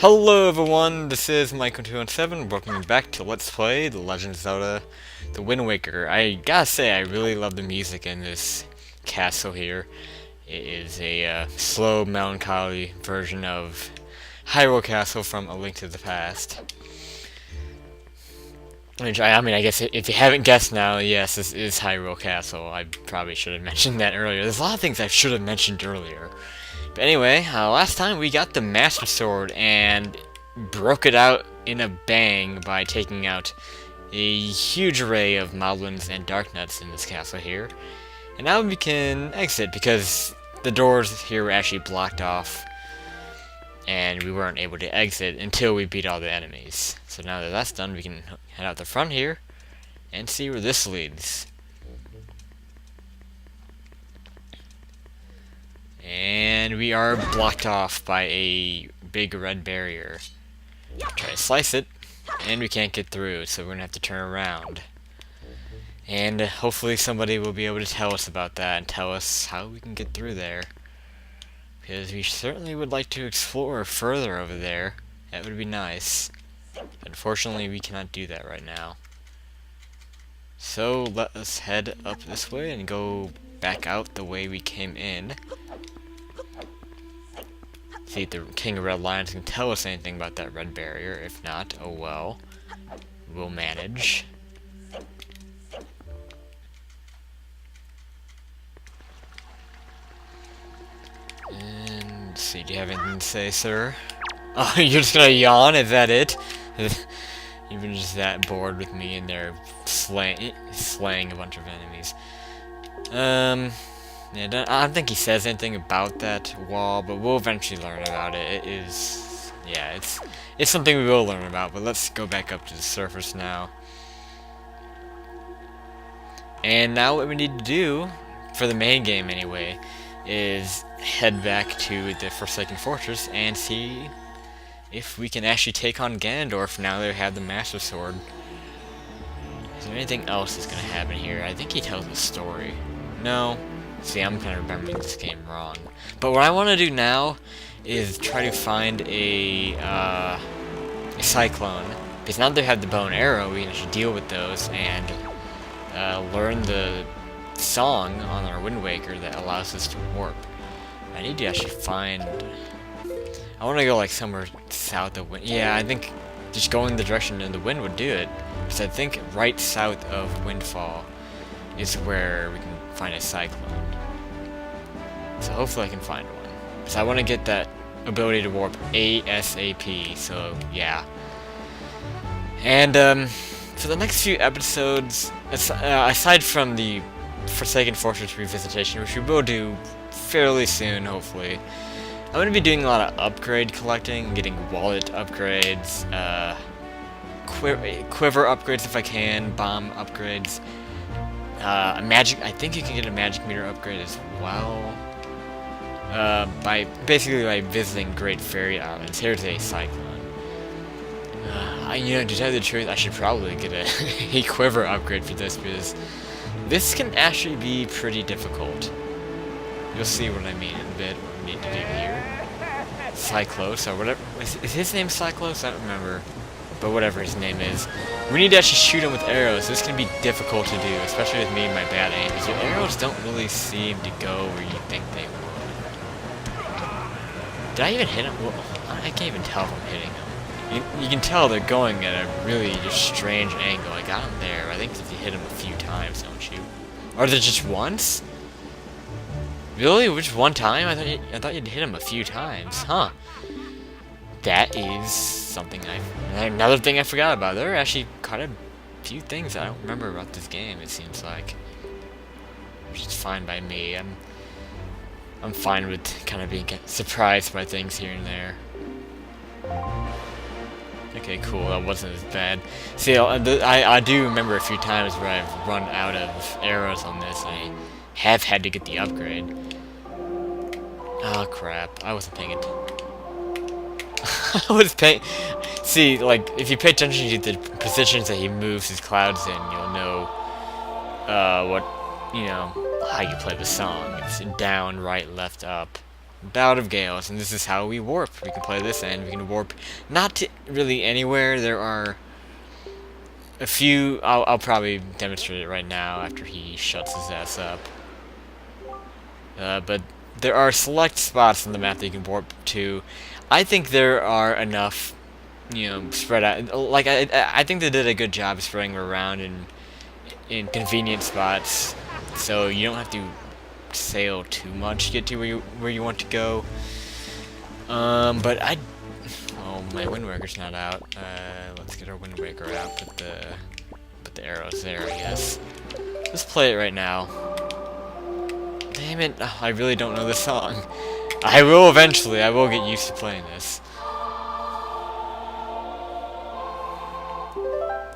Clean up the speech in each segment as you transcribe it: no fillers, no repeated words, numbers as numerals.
Hello everyone, this is Michael217. Welcome back to Let's Play The Legend of Zelda The Wind Waker. I gotta say, I really love the music in this castle here. It is a slow, melancholy version of Hyrule Castle from A Link to the Past. Which, I guess if you haven't guessed now, yes, this is Hyrule Castle. I probably should have mentioned that earlier. There's a lot of things I should have mentioned earlier. But anyway, last time we got the Master Sword and broke it out in a bang by taking out a huge array of Moblins and Darknuts in this castle here. And now we can exit because the doors here were actually blocked off and we weren't able to exit until we beat all the enemies. So now that that's done, we can head out the front here and see where this leads. And we are blocked off by a big red barrier. Try to slice it, and we can't get through, so we're gonna have to turn around. And hopefully somebody will be able to tell us about that and tell us how we can get through there. Because we certainly would like to explore further over there. That would be nice. Unfortunately, we cannot do that right now. So let us head up this way and go back out the way we came in. See if the King of Red Lions can tell us anything about that red barrier. If not, oh well. We'll manage. And let's see, do you have anything to say, sir? Oh, you're just gonna yawn? Is that it? You've been just that bored with me and they're slaying a bunch of enemies. Yeah, I don't think he says anything about that wall, but we'll eventually learn about it. It is, yeah, it's something we will learn about, but let's go back up to the surface now. And now what we need to do, for the main game anyway, is head back to the Forsaken Fortress and see if we can actually take on Ganondorf now that we have the Master Sword. Is there anything else that's going to happen here? I think he tells a story. No. See, I'm kind of remembering this game wrong. But what I want to do now is try to find a Cyclone. Because now that they have the bow and arrow, we can actually deal with those and learn the song on our Wind Waker that allows us to warp. I need to actually find... I want to go like somewhere south of wind. Yeah, I think just going the direction of the wind would do it. Because I think right south of Windfall is where we can find a Cyclone. So hopefully I can find one. Because I want to get that ability to warp ASAP, so yeah. And for the next few episodes, aside from the Forsaken Fortress revisitation, which we will do fairly soon, hopefully, I'm going to be doing a lot of upgrade collecting, getting wallet upgrades, quiver upgrades if I can, bomb upgrades. I think you can get a magic meter upgrade as well. By visiting Great Fairy Islands. Here's a Cyclone. To tell you the truth, I should probably get a quiver upgrade for this because this can actually be pretty difficult. You'll see what I mean in a bit. What we need to do here. Cyclos, or whatever. Is his name Cyclos? I don't remember. But whatever his name is. We need to actually shoot him with arrows. This can be difficult to do, especially with me and my bad aim, because your arrows don't really seem to go where you think they would. Did I even hit him? Well, I can't even tell if I'm hitting him. You can tell they're going at a really just strange angle. I got him there. I think if you hit him a few times, don't you? Or is it just once? Really? Just one time? I thought you'd hit him a few times. Huh. That is something another thing I forgot about. There are actually quite a few things I don't remember about this game, it seems like. Which is fine by me. I'm fine with kind of being surprised by things here and there. Okay, cool. That wasn't as bad. See, I do remember a few times where I've run out of arrows on this. I have had to get the upgrade. Oh crap! I wasn't paying attention. I was paying. See, like if you pay attention to the positions that he moves his clouds in, you'll know how you play the song. It's down, right, left, up. Bout of Gales, and this is how we warp. We can play this, and we can warp not to really anywhere. There are a few. I'll probably demonstrate it right now after he shuts his ass up. But there are select spots on the map that you can warp to. I think there are enough, spread out. Like I think they did a good job spreading around in convenient spots, so you don't have to sail too much to get to where you want to go. But oh, my Wind Waker's not out. Let's get our Wind Waker out. Put the arrows there, I guess. Let's play it right now. Damn it! Oh, I really don't know this song. I will eventually. I will get used to playing this.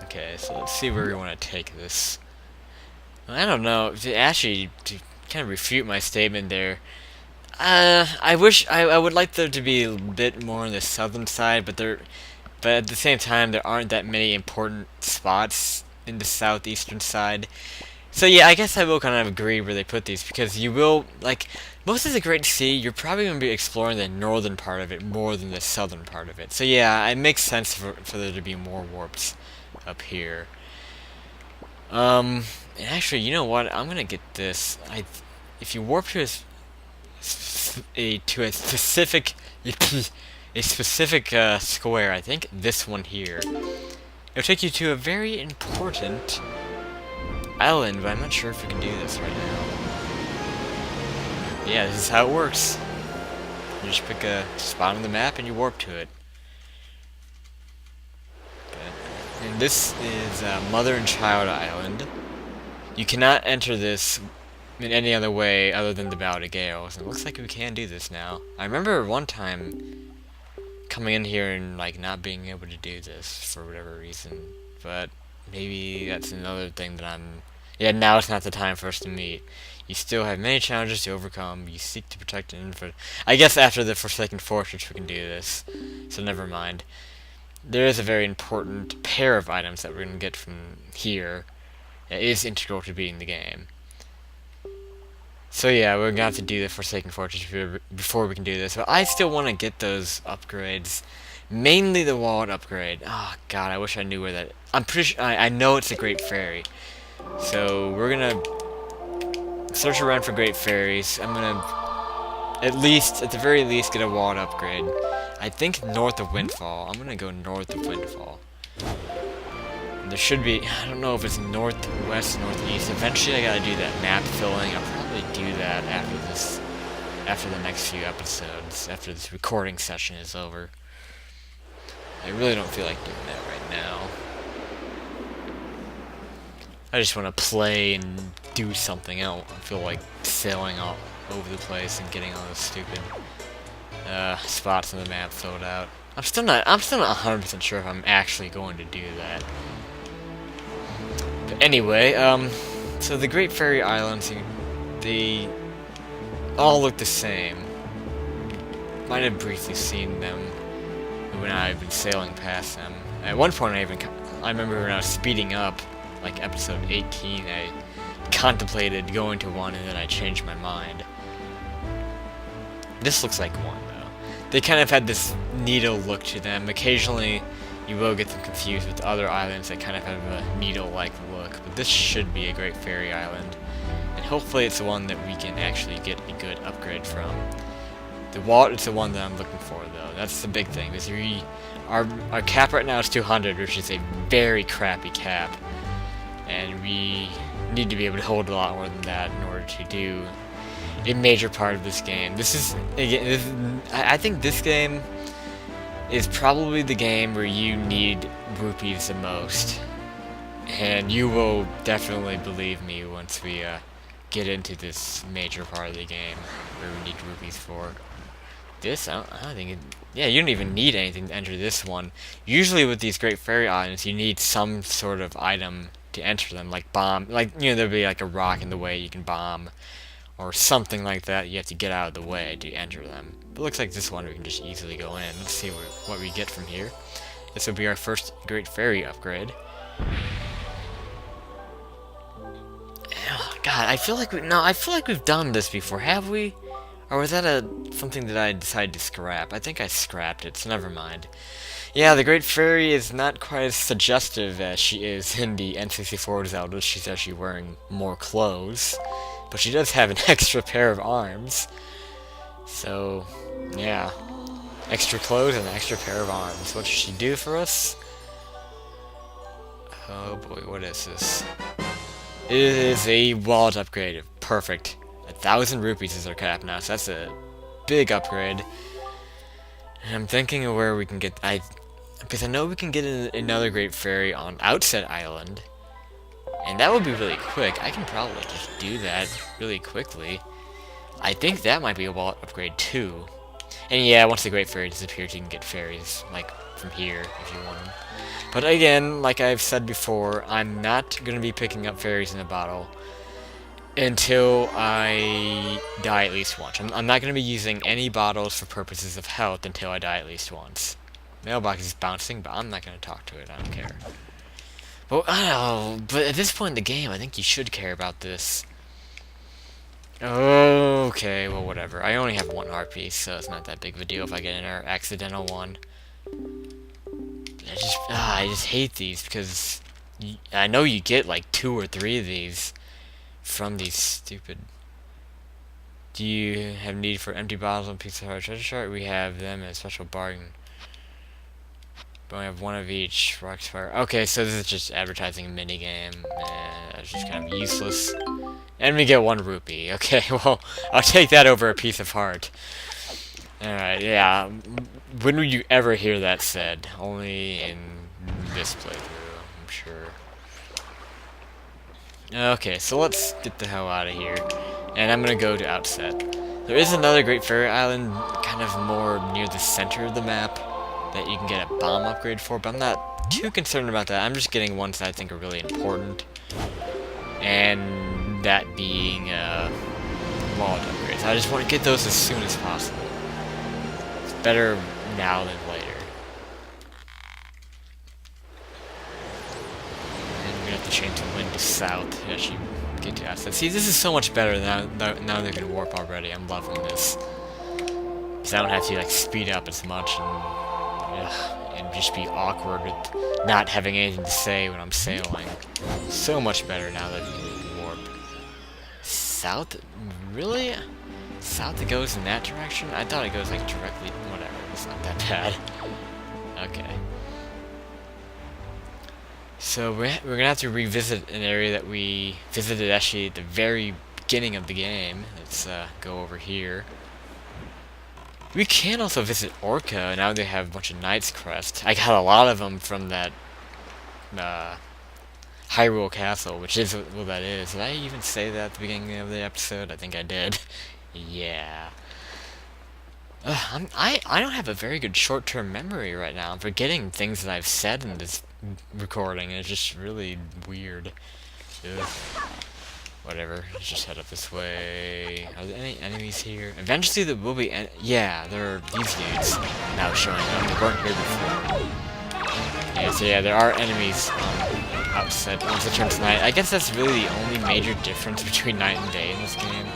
Okay, so let's see where we want to take this. I don't know. Actually, to kind of refute my statement there, I wish I would like there to be a bit more on the southern side, but at the same time there aren't that many important spots in the southeastern side. So yeah, I guess I will kind of agree where they put these, because you will, like, most of the Great Sea, you're probably going to be exploring the northern part of it more than the southern part of it. So yeah, it makes sense for there to be more warps up here. And actually, you know what? I'm gonna get this. If you warp to a specific square, I think this one here, it'll take you to a very important island, but I'm not sure if we can do this right now. Yeah, this is how it works. You just pick a spot on the map and you warp to it. And this is Mother and Child Island. You cannot enter this in any other way other than the Bout of Gales. And it looks like we can do this now. I remember one time coming in here and like not being able to do this for whatever reason. But maybe that's another thing that yeah, now it's not the time for us to meet. You still have many challenges to overcome. You seek to protect an infant. I guess after the Forsaken Fortress we can do this. So never mind. There is a very important pair of items that we're going to get from here that is integral to beating the game. So yeah, we're going to have to do the Forsaken Fortress before we can do this. But I still want to get those upgrades. Mainly the wallet upgrade. Oh god, I wish I knew where that... I'm pretty sure... I know it's a Great Fairy. So we're going to search around for Great Fairies. I'm going to at the very least, get a wallet upgrade. I think north of Windfall. I'm gonna go north of Windfall. And there should be, I don't know if it's northwest, northeast. Eventually I gotta do that map filling. I'll probably do that after the next few episodes, after this recording session is over. I really don't feel like doing that right now. I just want to play and do something else. I feel like sailing all over the place and getting all those stupid spots on the map filled out. I'm still not 100% sure if I'm actually going to do that. But anyway, so the Great Fairy Islands, they all look the same. Might have briefly seen them when I've been sailing past them. At one point I remember when I was speeding up, like episode 18, I contemplated going to one and then I changed my mind. This looks like one, though. They kind of had this needle look to them. Occasionally, you will get them confused with other islands that kind of have a needle-like look, but this should be a Great Fairy Island. And hopefully it's the one that we can actually get a good upgrade from. The wallet is the one that I'm looking for, though. That's the big thing. Because our cap right now is 200, which is a very crappy cap. And we need to be able to hold a lot more than that in order to do a major part of this game. I think this game is probably the game where you need rupees the most. And you will definitely believe me once we get into this major part of the game where we need rupees for. This, I don't think yeah, you don't even need anything to enter this one. Usually with these Great Fairy Islands, you need some sort of item to enter them, like bomb, there'll be like a rock in the way you can bomb, or something like that you have to get out of the way to enter them. But it looks like this one we can just easily go in. Let's see what we get from here. This will be our first Great Fairy upgrade. Oh, God, I feel like we've done this before, have we? Or was that something that I decided to scrap? I think I scrapped it, so never mind. Yeah, the Great Fairy is not quite as suggestive as she is in the N64 Zelda. She's actually wearing more clothes. But she does have an extra pair of arms. So, yeah. Extra clothes and an extra pair of arms. What does she do for us? Oh boy, what is this? It is a wallet upgrade. Perfect. 1,000 rupees is our cap now, so that's a big upgrade. And I'm thinking of where we can get... because I know we can get another Great Fairy on Outset Island. And that would be really quick. I can probably just do that really quickly. I think that might be a wallet upgrade too. And yeah, once the Great Fairy disappears, you can get fairies, like, from here, if you want them. But again, like I've said before, I'm not going to be picking up fairies in a bottle until I die at least once. I'm not going to be using any bottles for purposes of health until I die at least once. Mailbox is bouncing, but I'm not going to talk to it. I don't care. Well, I don't know, but at this point in the game, I think you should care about this. Okay, well, whatever. I only have one heart piece, so it's not that big of a deal if I get an accidental one. I just hate these because I know you get like 2 or 3 of these from these stupid. Do you have need for empty bottles and pizza heart treasure chart? We have them at a special bargain. But we have one of each. Rock Spire. Okay, so this is just advertising a minigame. It's just kind of useless. And we get 1 rupee. Okay, well, I'll take that over a piece of heart. Alright, yeah. When would you ever hear that said? Only in this playthrough, I'm sure. Okay, so let's get the hell out of here. And I'm gonna go to Outset. There is another Great Fairy Island, kind of more near the center of the map, that you can get a bomb upgrade for, but I'm not too concerned about that. I'm just getting ones that I think are really important. And that being, wallet upgrades. I just want to get those as soon as possible. It's better now than later. And we're gonna have to change the wind to south to actually get to Outset. See, this is so much better now they're gonna warp already. I'm loving this. Because I don't have to, like, speed up as much and just be awkward with not having anything to say when I'm sailing. So much better now that we can warp. South? Really? South it goes in that direction? I thought it goes like directly. Whatever, it's not that bad. Okay. So we're gonna have to revisit an area that we visited actually at the very beginning of the game. Let's go over here. We can also visit Orca. Now they have a bunch of Knight's Crest. I got a lot of them from that Hyrule Castle, which is what that is. Did I even say that at the beginning of the episode? I think I did. Yeah. I don't have a very good short-term memory right now. I'm forgetting things that I've said in this recording. It's just really weird. Ugh. Whatever, let's just head up this way. Are there any enemies here? Eventually there will be yeah, there are these dudes now showing up. They weren't here before. Yeah, so yeah, there are enemies Outset once it turns night. I guess that's really the only major difference between night and day in this game.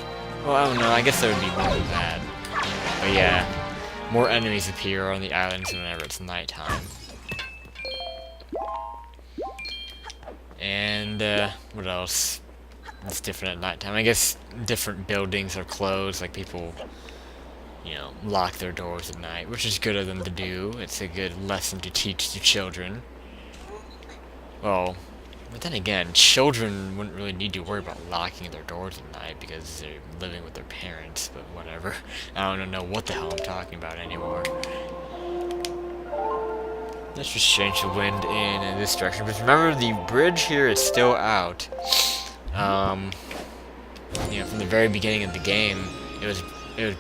Well, I don't know, I guess there would be more than that. But yeah, more enemies appear on the islands whenever it's nighttime. And, what else? It's different at nighttime. I guess different buildings are closed, like people, you know, lock their doors at night, which is good of them to do. It's a good lesson to teach to children. Well, but then again, children wouldn't really need to worry about locking their doors at night because they're living with their parents, but whatever. I don't know what the hell I'm talking about anymore. Let's just change the wind in this direction. But remember, the bridge here is still out. You know, from the very beginning of the game, it was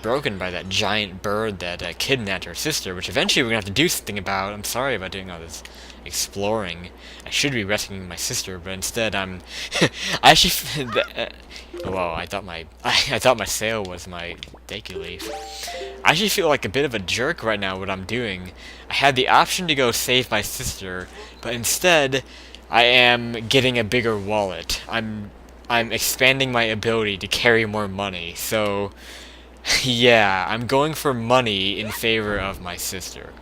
broken by that giant bird that kidnapped her sister, which eventually we're gonna have to do something about. I'm sorry about doing all this exploring. I should be rescuing my sister, but instead I'm. I actually. Whoa! I thought my sail was my Deku Leaf. I actually feel like a bit of a jerk right now. What I'm doing. I had the option to go save my sister, but instead, I am getting a bigger wallet. I'm expanding my ability to carry more money, so Yeah, I'm going for money in favor of my sister.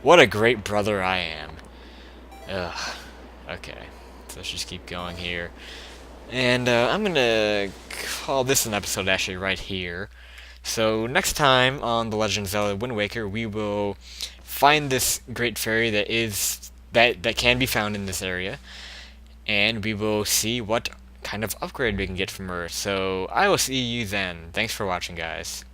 What a great brother I am. Ugh. Okay. So let's just keep going here. And I'm gonna call this an episode actually right here. So next time on The Legend of Zelda Wind Waker, we will find this great fairy that can be found in this area, and we will see what kind of upgrade we can get from her. So I will see you then. Thanks for watching, guys.